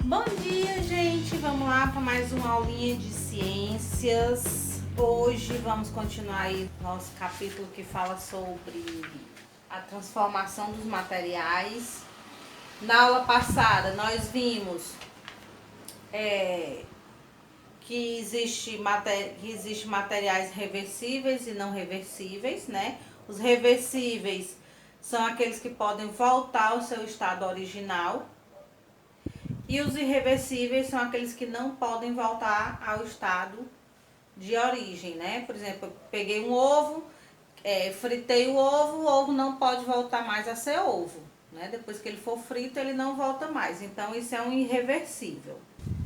Bom dia, gente! Vamos lá para mais uma aulinha de ciências. Hoje vamos continuar aí nosso capítulo que fala sobre a transformação dos materiais. Na aula passada nós vimos que existe materiais reversíveis e não reversíveis, né? Os reversíveis são aqueles que podem voltar ao seu estado original. E os irreversíveis são aqueles que não podem voltar ao estado de origem, né? Por exemplo, eu peguei um ovo, fritei o ovo não pode voltar mais a ser ovo, né? Depois que ele for frito, ele não volta mais. Então, isso é um irreversível.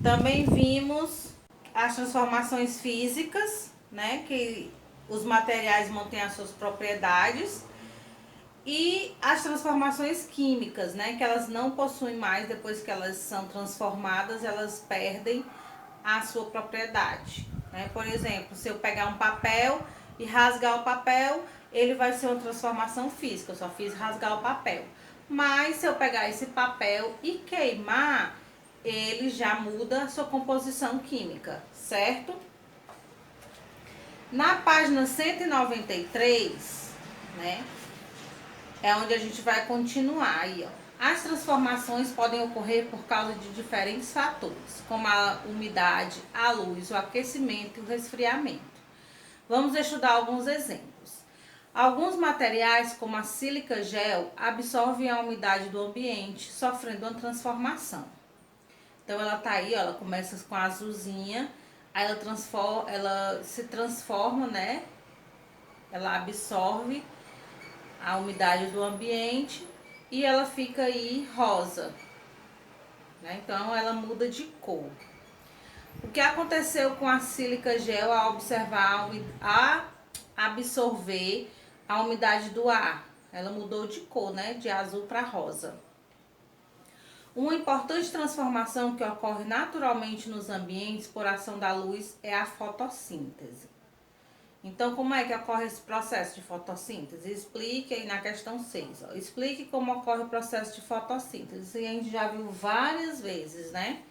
Também vimos as transformações físicas, né? Que os materiais mantêm as suas propriedades. E as transformações químicas, né? Que elas não possuem mais, depois que elas são transformadas, elas perdem a sua propriedade, né? Por exemplo, se eu pegar um papel e rasgar o papel, ele vai ser uma transformação física, eu só fiz rasgar o papel. Mas se eu pegar esse papel e queimar, ele já muda a sua composição química, certo? Na página 193, né? É onde a gente vai continuar aí, ó. As transformações podem ocorrer por causa de diferentes fatores, como a umidade, a luz, o aquecimento e o resfriamento. Vamos estudar alguns exemplos. Alguns materiais, como a sílica gel, absorvem a umidade do ambiente, sofrendo uma transformação. Então ela tá aí, ó, ela começa com a azulzinha, aí ela se transforma, né? Ela absorve a umidade do ambiente e ela fica aí rosa, né? Então ela muda de cor. O que aconteceu com a sílica gel ao observar a absorver a umidade do ar? Ela mudou de cor, né? De azul para rosa. Uma importante transformação que ocorre naturalmente nos ambientes por ação da luz é a fotossíntese. Então, como é que ocorre esse processo de fotossíntese? Explique aí na questão 6. Ó. Explique como ocorre o processo de fotossíntese. Isso a gente já viu várias vezes, né?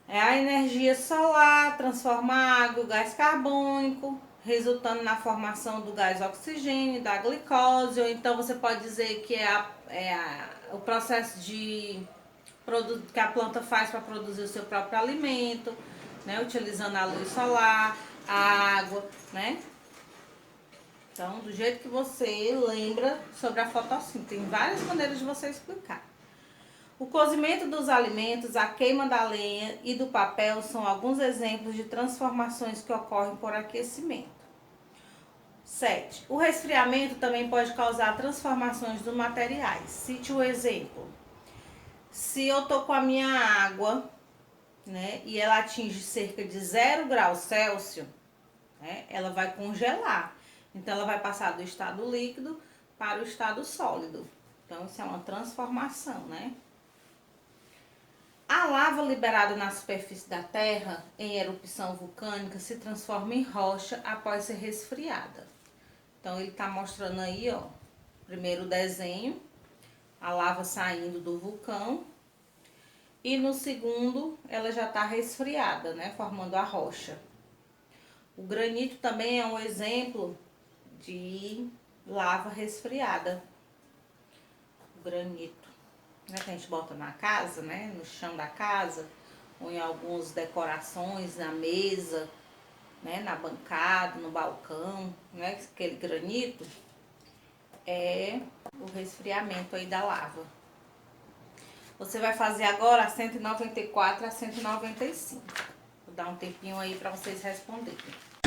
É a energia solar transforma a água, o gás carbônico, resultando na formação do gás oxigênio, da glicose. Ou então você pode dizer que o processo que a planta faz para produzir o seu próprio alimento, né? Utilizando a luz solar, a água, né? Então, do jeito que você lembra sobre a fotossíntese, tem várias maneiras de você explicar. O cozimento dos alimentos, a queima da lenha e do papel são alguns exemplos de transformações que ocorrem por aquecimento. 7. O resfriamento também pode causar transformações dos materiais. Cite o exemplo. Se eu tô com a minha água, né, e ela atinge cerca de 0 graus Celsius, né, ela vai congelar. Então, ela vai passar do estado líquido para o estado sólido. Então, isso é uma transformação, né? A lava liberada na superfície da Terra, em erupção vulcânica, se transforma em rocha após ser resfriada. Então, ele está mostrando aí, ó, primeiro o desenho, a lava saindo do vulcão. E no segundo, ela já está resfriada, né, formando a rocha. O granito também é um exemplo de lava resfriada. O granito, né, que a gente bota na casa, né, no chão da casa, ou em algumas decorações, na mesa, né, na bancada, no balcão, né, aquele granito é o resfriamento aí da lava. Você vai fazer agora a 194 a 195. Vou dar um tempinho aí para vocês responderem.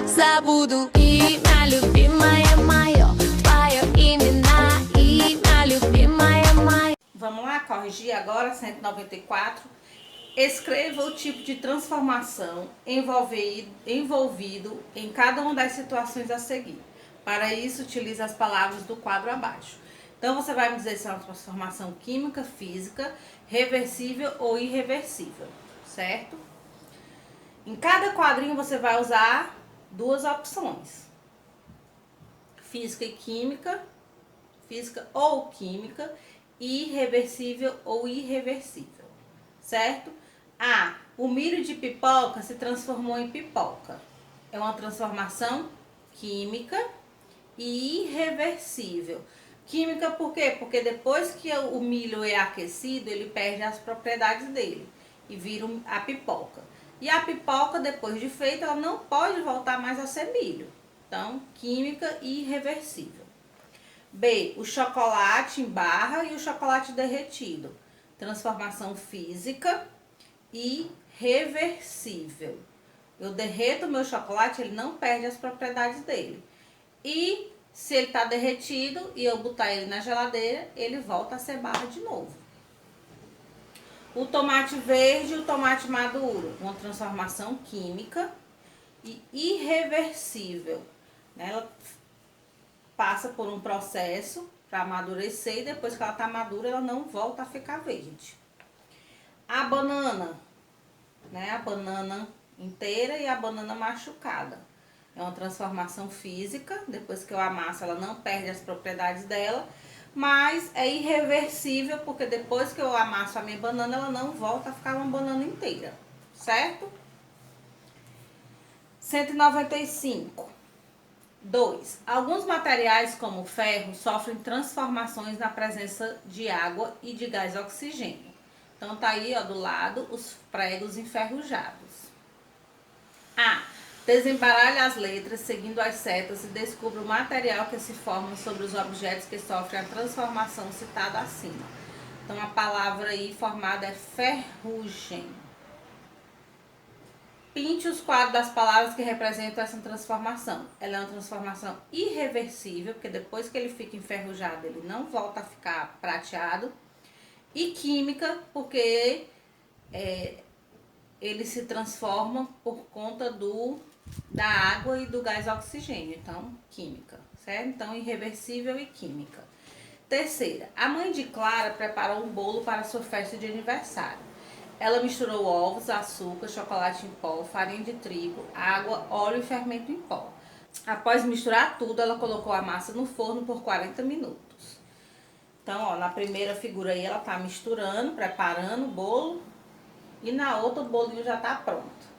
Забуду имя любимое мое, твое имя любимое мое. Vamos lá corrigir agora 194. Escreva o tipo de transformação envolvido em cada uma das situações a seguir. Para isso, utilize as palavras do quadro abaixo. Então, você vai me dizer se é uma transformação química, física, reversível ou irreversível, certo? Em cada quadrinho, você vai usar duas opções: física e química, física ou química, irreversível ou irreversível, certo? Ah, o milho de pipoca se transformou em pipoca. É uma transformação química e irreversível. Química por quê? Porque depois que o milho é aquecido, ele perde as propriedades dele e vira a pipoca. E a pipoca, depois de feita, ela não pode voltar mais a ser milho. Então, química e irreversível. B, o chocolate em barra e o chocolate derretido. Transformação física e reversível. Eu derreto o meu chocolate, ele não perde as propriedades dele. E se ele está derretido e eu botar ele na geladeira, ele volta a ser barra de novo. O tomate verde e o tomate maduro, uma transformação química e irreversível. Ela passa por um processo para amadurecer e depois que ela está madura, ela não volta a ficar verde. A banana, a banana inteira e a banana machucada. É uma transformação física, depois que eu amasso ela não perde as propriedades dela, mas é irreversível porque depois que eu amasso a minha banana, ela não volta a ficar uma banana inteira, certo? 195. 2. Alguns materiais como o ferro sofrem transformações na presença de água e de gás oxigênio. Então tá aí, ó, do lado os pregos enferrujados. A. Desembaralhe as letras seguindo as setas e descubra o material que se forma sobre os objetos que sofrem a transformação citada acima. Então a palavra aí formada é ferrugem. Pinte os quadros das palavras que representam essa transformação. Ela é uma transformação irreversível, porque depois que ele fica enferrujado, ele não volta a ficar prateado. E química, porque ele se transforma por conta da água e do gás oxigênio. Então, química, certo? Então, irreversível e química. Terceira, a mãe de Clara preparou um bolo para sua festa de aniversário. Ela misturou ovos, açúcar, chocolate em pó, farinha de trigo, água, óleo e fermento em pó. Após misturar tudo, ela colocou a massa no forno por 40 minutos. Então, ó, na primeira figura aí, ela tá misturando, preparando o bolo. E na outra, o bolinho já tá pronto.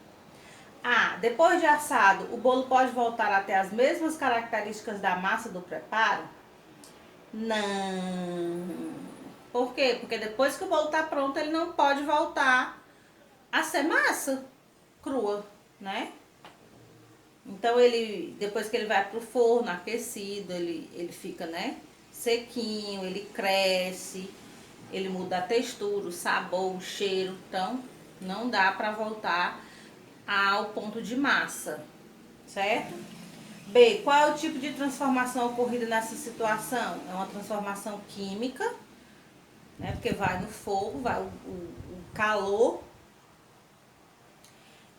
Ah, depois de assado, o bolo pode voltar a ter as mesmas características da massa do preparo? Não. Por quê? Porque depois que o bolo tá pronto, ele não pode voltar a ser massa crua, né? Então, depois que ele vai pro forno aquecido, ele fica, sequinho, ele cresce, ele muda a textura, o sabor, o cheiro. Então, não dá pra voltar ao ponto de massa, certo? B, qual é o tipo de transformação ocorrida nessa situação? É uma transformação química, porque vai no fogo, vai o calor.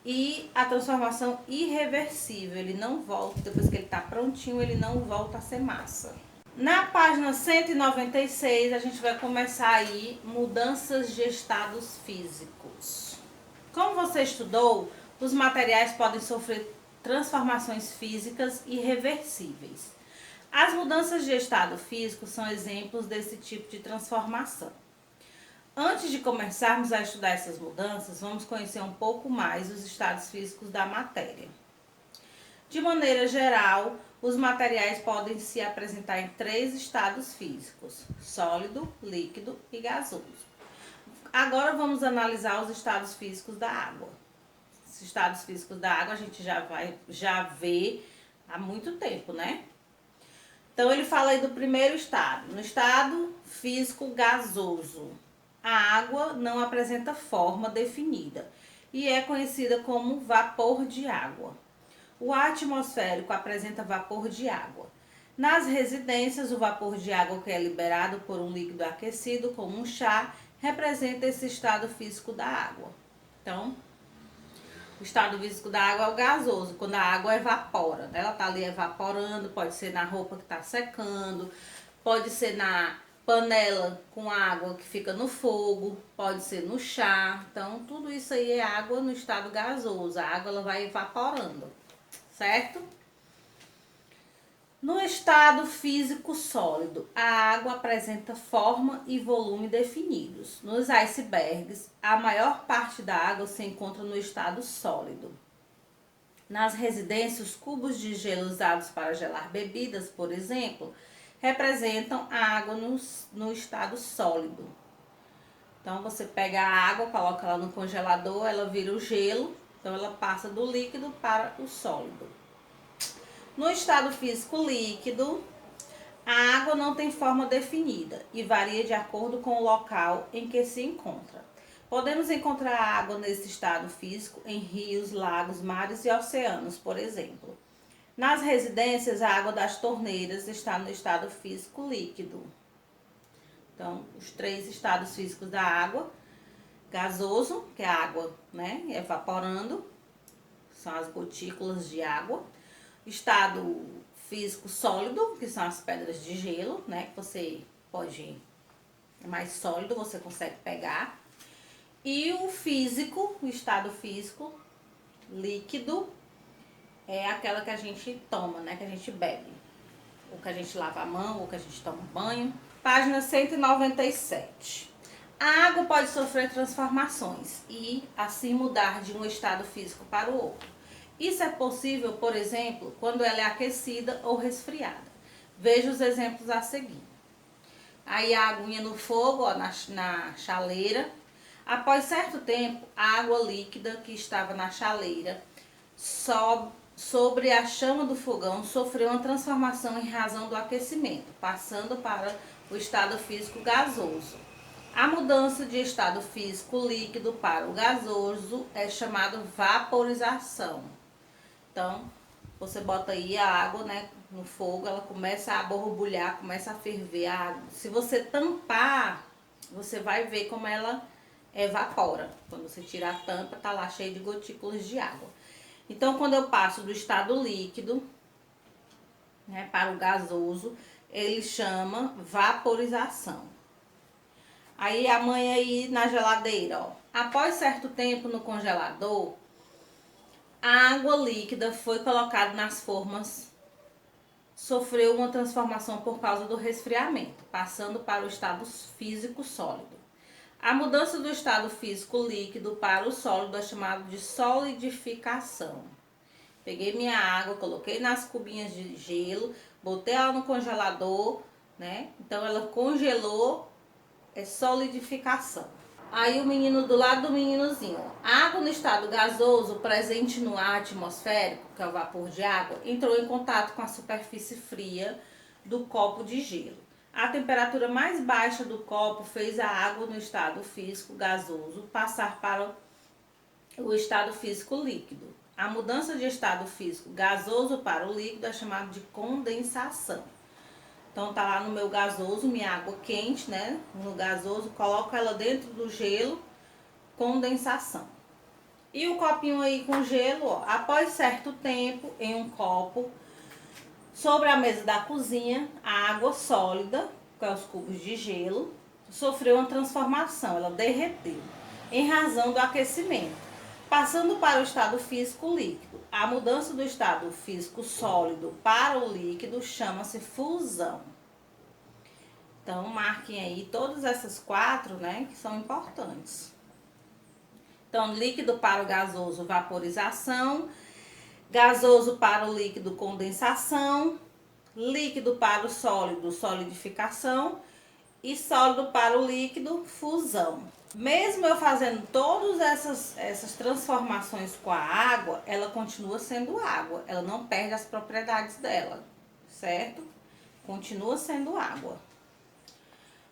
E a transformação irreversível, ele não volta, depois que ele tá prontinho, ele não volta a ser massa. Na página 196, a gente vai começar aí mudanças de estados físicos. Como você estudou, os materiais podem sofrer transformações físicas irreversíveis. As mudanças de estado físico são exemplos desse tipo de transformação. Antes de começarmos a estudar essas mudanças, vamos conhecer um pouco mais os estados físicos da matéria. De maneira geral, os materiais podem se apresentar em 3 estados físicos: sólido, líquido e gasoso. Agora vamos analisar os estados físicos da água. Os estados físicos da água a gente já vê há muito tempo, né? Então ele fala aí do primeiro estado. No estado físico gasoso, a água não apresenta forma definida e é conhecida como vapor de água. O ar atmosférico apresenta vapor de água. Nas residências, o vapor de água que é liberado por um líquido aquecido, como um chá, representa esse estado físico da água. Então, o estado físico da água é o gasoso, quando a água evapora, né? Ela está ali evaporando, pode ser na roupa que está secando, pode ser na panela com água que fica no fogo, pode ser no chá. Então, tudo isso aí é água no estado gasoso. A água ela vai evaporando, certo? No estado físico sólido, a água apresenta forma e volume definidos. Nos icebergs, a maior parte da água se encontra no estado sólido. Nas residências, os cubos de gelo usados para gelar bebidas, por exemplo, representam a água no estado sólido. Então, você pega a água, coloca ela no congelador, ela vira o gelo, então ela passa do líquido para o sólido. No estado físico líquido, a água não tem forma definida e varia de acordo com o local em que se encontra. Podemos encontrar água nesse estado físico em rios, lagos, mares e oceanos, por exemplo. Nas residências, a água das torneiras está no estado físico líquido. Então, os 3 estados físicos da água: gasoso, que é a água, né, evaporando, são as gotículas de água. Estado físico sólido, que são as pedras de gelo, né, que você pode, é mais sólido, você consegue pegar. E o físico, o estado físico líquido, é aquela que a gente toma, né, que a gente bebe, ou que a gente lava a mão, ou que a gente toma banho. Página 197. A água pode sofrer transformações e assim mudar de um estado físico para o outro. Isso é possível, por exemplo, quando ela é aquecida ou resfriada. Veja os exemplos a seguir. Aí a aguinha no fogo, ó, na chaleira. Após certo tempo, a água líquida que estava na chaleira sobre a chama do fogão sofreu uma transformação em razão do aquecimento, passando para o estado físico gasoso. A mudança de estado físico líquido para o gasoso é chamada vaporização. Então, você bota aí a água, né, no fogo, ela começa a borbulhar, começa a ferver a água. Se você tampar, você vai ver como ela evapora. Quando você tirar a tampa, tá lá cheio de gotículas de água. Então, quando eu passo do estado líquido, né, para o gasoso, ele chama vaporização. Aí a mãe aí na geladeira, ó. Após certo tempo no congelador, a água líquida foi colocada nas formas, sofreu uma transformação por causa do resfriamento, passando para o estado físico sólido. A mudança do estado físico líquido para o sólido é chamado de solidificação. Peguei minha água, coloquei nas cubinhas de gelo, botei ela no congelador, né? Então ela congelou, é solidificação. Aí o menino do lado do meninozinho, ó. A água no estado gasoso, presente no ar atmosférico, que é o vapor de água, entrou em contato com a superfície fria do copo de gelo. A temperatura mais baixa do copo fez a água no estado físico gasoso passar para o estado físico líquido. A mudança de estado físico gasoso para o líquido é chamada de condensação. Então tá lá no meu gasoso, minha água quente, né? No gasoso, coloco ela dentro do gelo, condensação. E o copinho aí com gelo, ó, após certo tempo, em um copo, sobre a mesa da cozinha, a água sólida, que é os cubos de gelo, sofreu uma transformação, ela derreteu, em razão do aquecimento, passando para o estado físico líquido. A mudança do estado físico sólido para o líquido chama-se fusão. Então, marquem aí todas essas 4, né, que são importantes. Então, líquido para o gasoso, vaporização. Gasoso para o líquido, condensação. Líquido para o sólido, solidificação. E sólido para o líquido, fusão. Mesmo eu fazendo todas essas transformações com a água, ela continua sendo água. Ela não perde as propriedades dela, certo? Continua sendo água.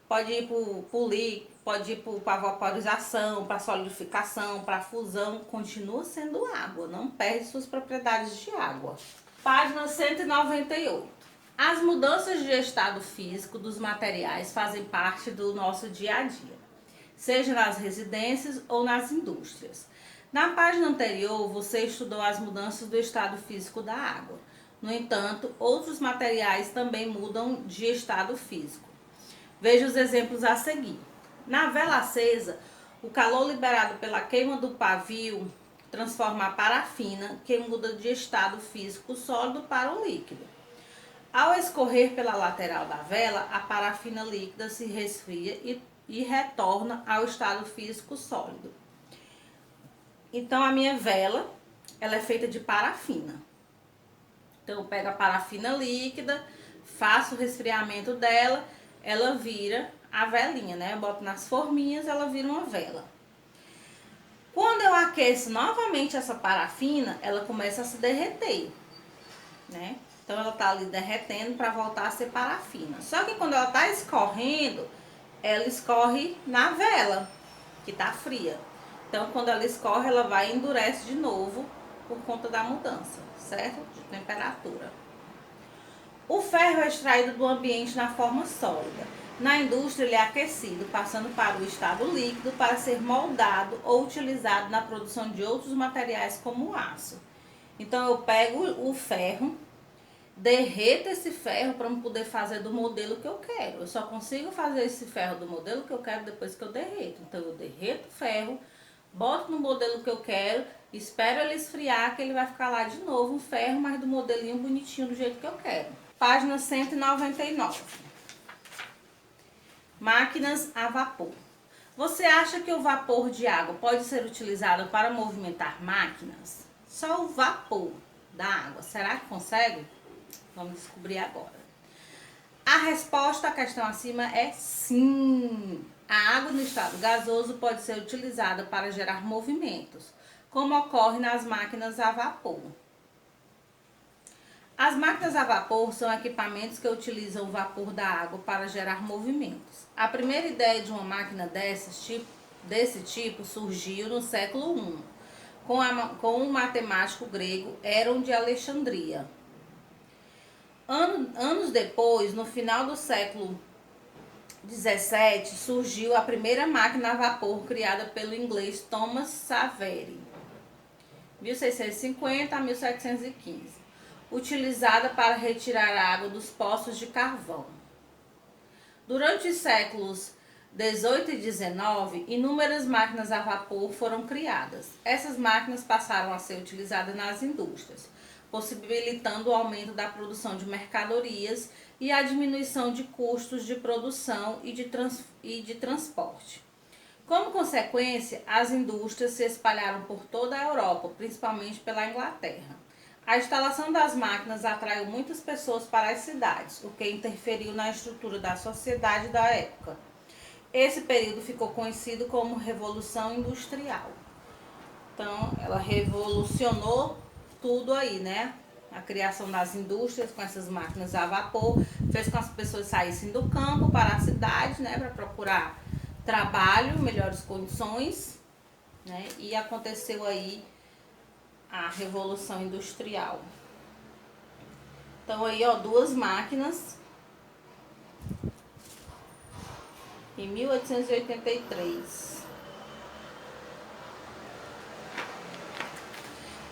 Pode ir para líquido, pode ir para vaporização, para solidificação, para fusão. Continua sendo água, não perde suas propriedades de água. Página 198. As mudanças de estado físico dos materiais fazem parte do nosso dia a dia, seja nas residências ou nas indústrias. Na página anterior, você estudou as mudanças do estado físico da água. No entanto, outros materiais também mudam de estado físico. Veja os exemplos a seguir. Na vela acesa, o calor liberado pela queima do pavio transforma a parafina, que muda de estado físico sólido para o líquido. Ao escorrer pela lateral da vela, a parafina líquida se resfria e retorna ao estado físico sólido. Então, a minha vela, ela é feita de parafina. Então, eu pego a parafina líquida, faço o resfriamento dela, ela vira a velinha, né? Eu boto nas forminhas, ela vira uma vela. Quando eu aqueço novamente essa parafina, ela começa a se derreter, né? Então, ela tá ali derretendo para voltar a ser parafina. Só que quando ela tá escorrendo, ela escorre na vela, que tá fria. Então, quando ela escorre, ela vai e endurece de novo por conta da mudança, certo? De temperatura. O ferro é extraído do ambiente na forma sólida. Na indústria, ele é aquecido, passando para o estado líquido para ser moldado ou utilizado na produção de outros materiais como o aço. Então, eu pego o ferro, derreto esse ferro para poder fazer do modelo que eu quero. Eu só consigo fazer esse ferro do modelo que eu quero depois que eu derreto. Então, eu derreto o ferro, boto no modelo que eu quero, espero ele esfriar, que ele vai ficar lá de novo um ferro, mas do modelinho bonitinho, do jeito que eu quero. Página 199. Máquinas a vapor. Você acha que o vapor de água pode ser utilizado para movimentar máquinas? Só o vapor da água, será que consegue? Vamos descobrir agora. A resposta à questão acima é sim. A água no estado gasoso pode ser utilizada para gerar movimentos, como ocorre nas máquinas a vapor. As máquinas a vapor são equipamentos que utilizam o vapor da água para gerar movimentos. A primeira ideia de uma máquina desse tipo surgiu no século I, com o matemático grego Herón de Alexandria. Anos depois, no final do século XVII, surgiu a primeira máquina a vapor criada pelo inglês Thomas Savery, 1650 a 1715, utilizada para retirar água dos poços de carvão. Durante os séculos 18 e 19, inúmeras máquinas a vapor foram criadas. Essas máquinas passaram a ser utilizadas nas indústrias, possibilitando o aumento da produção de mercadorias e a diminuição de custos de produção e de transporte. Como consequência, as indústrias se espalharam por toda a Europa, principalmente pela Inglaterra. A instalação das máquinas atraiu muitas pessoas para as cidades, o que interferiu na estrutura da sociedade da época. Esse período ficou conhecido como Revolução Industrial. Então, ela revolucionou tudo aí, né? A criação das indústrias com essas máquinas a vapor fez com que as pessoas saíssem do campo para a cidade, né? Para procurar trabalho, melhores condições, né? E aconteceu aí a Revolução Industrial. Então aí, ó, duas máquinas em 1883.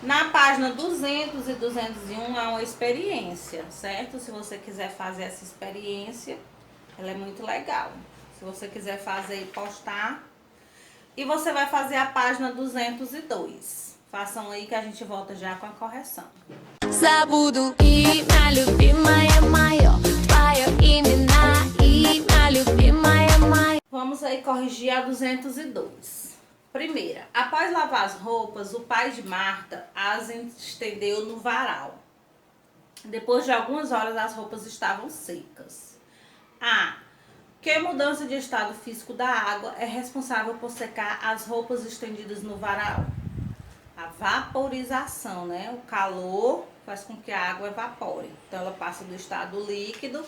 Na página 200 e 201 há uma experiência, certo? Se você quiser fazer essa experiência, ela é muito legal. Se você quiser fazer e postar. E você vai fazer a página 202. Façam aí que a gente volta já com a correção. Забуду и на любимая моё, твоё имя и на любимая моё. Vamos aí corrigir a 202. Primeira, após lavar as roupas, o pai de Marta as estendeu no varal. Depois de algumas horas, as roupas estavam secas. A. Que mudança de estado físico da água é responsável por secar as roupas estendidas no varal? A vaporização, né? O calor faz com que a água evapore. Então, ela passa do estado líquido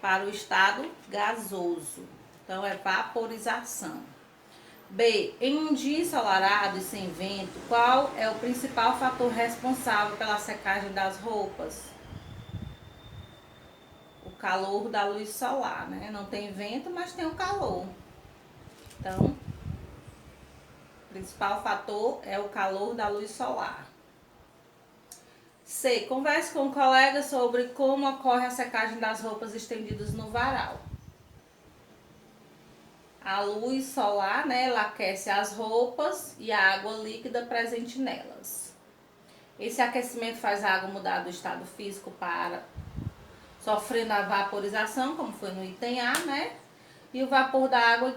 para o estado gasoso. Então, é vaporização. B. Em um dia ensolarado e sem vento, qual é o principal fator responsável pela secagem das roupas? O calor da luz solar, né? Não tem vento, mas tem o calor. Então, o principal fator é o calor da luz solar. C. Converse com um colega sobre como ocorre a secagem das roupas estendidas no varal. A luz solar, né, ela aquece as roupas e a água líquida presente nelas. Esse aquecimento faz a água mudar do estado físico para sofrendo a vaporização, como foi no item A, né? E o vapor da água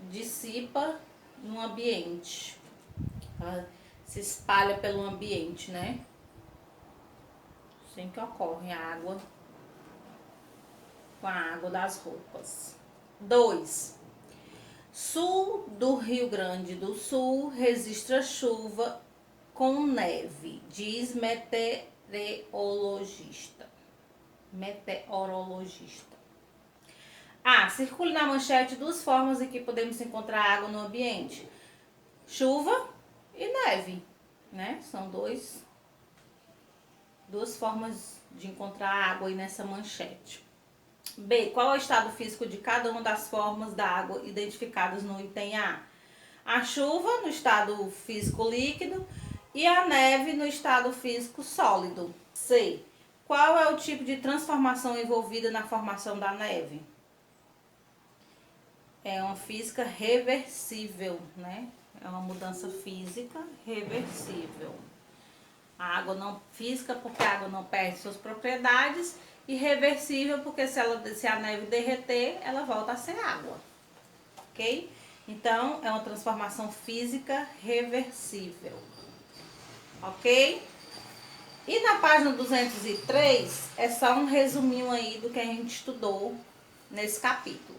dissipa no ambiente. Ela se espalha pelo ambiente, né? Assim que ocorre a água com a água das roupas. 2. Sul do Rio Grande do Sul registra chuva com neve, diz meteorologista. Circule na manchete duas formas em que podemos encontrar água no ambiente: chuva e neve, né? São duas formas de encontrar água aí nessa manchete. B. Qual é o estado físico de cada uma das formas da água identificadas no item A? A chuva no estado físico líquido e a neve no estado físico sólido. C. Qual é o tipo de transformação envolvida na formação da neve? É uma física reversível, né? É uma mudança física reversível. A água não física, porque a água não perde suas propriedades, e reversível, porque se a neve derreter, ela volta a ser água. Ok? Então, é uma transformação física reversível. Ok? E na página 203, é só um resuminho aí do que a gente estudou nesse capítulo.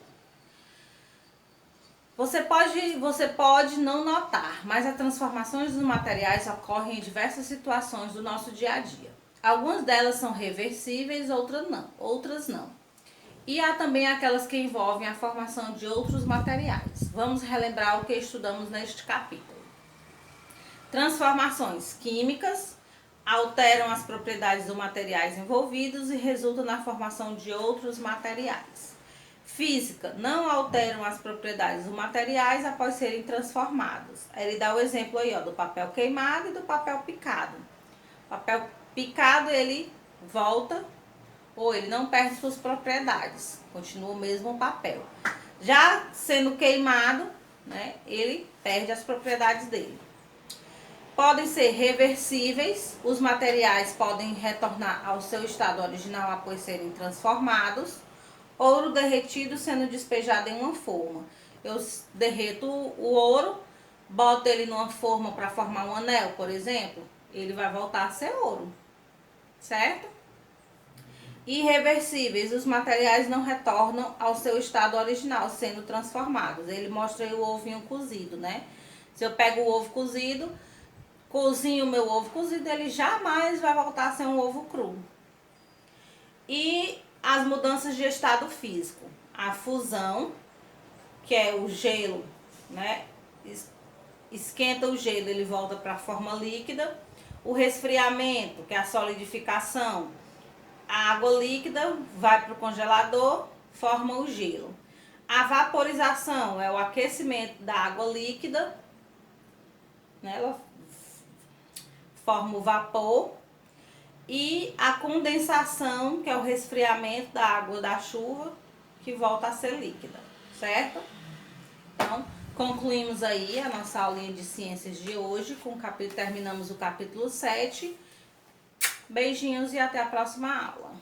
Você pode não notar, mas as transformações dos materiais ocorrem em diversas situações do nosso dia a dia. Algumas delas são reversíveis, outras não. E há também aquelas que envolvem a formação de outros materiais. Vamos relembrar o que estudamos neste capítulo. Transformações químicas alteram as propriedades dos materiais envolvidos e resultam na formação de outros materiais. Física, não alteram as propriedades dos materiais após serem transformados. Ele dá o exemplo aí, ó, do papel queimado e do papel picado. O papel picado, ele volta, ou ele não perde suas propriedades, continua o mesmo papel. Já sendo queimado, né, ele perde as propriedades dele. Podem ser reversíveis, os materiais podem retornar ao seu estado original após serem transformados. Ouro derretido sendo despejado em uma forma. Eu derreto o ouro, boto ele numa forma para formar um anel, por exemplo, ele vai voltar a ser ouro, certo? Irreversíveis, os materiais não retornam ao seu estado original, sendo transformados. Ele mostra aí o ovinho cozido, né? Se eu pego o ovo cozido, cozinho o meu ovo cozido, ele jamais vai voltar a ser um ovo cru. E as mudanças de estado físico. A fusão, que é o gelo, né? Esquenta o gelo, ele volta para a forma líquida. O resfriamento, que é a solidificação. A água líquida vai para o congelador, forma o gelo. A vaporização é o aquecimento da água líquida, né? Ela forma o vapor. E a condensação, que é o resfriamento da água da chuva, que volta a ser líquida, certo? Então, concluímos aí a nossa aulinha de ciências de hoje, terminamos o capítulo 7. Beijinhos e até a próxima aula.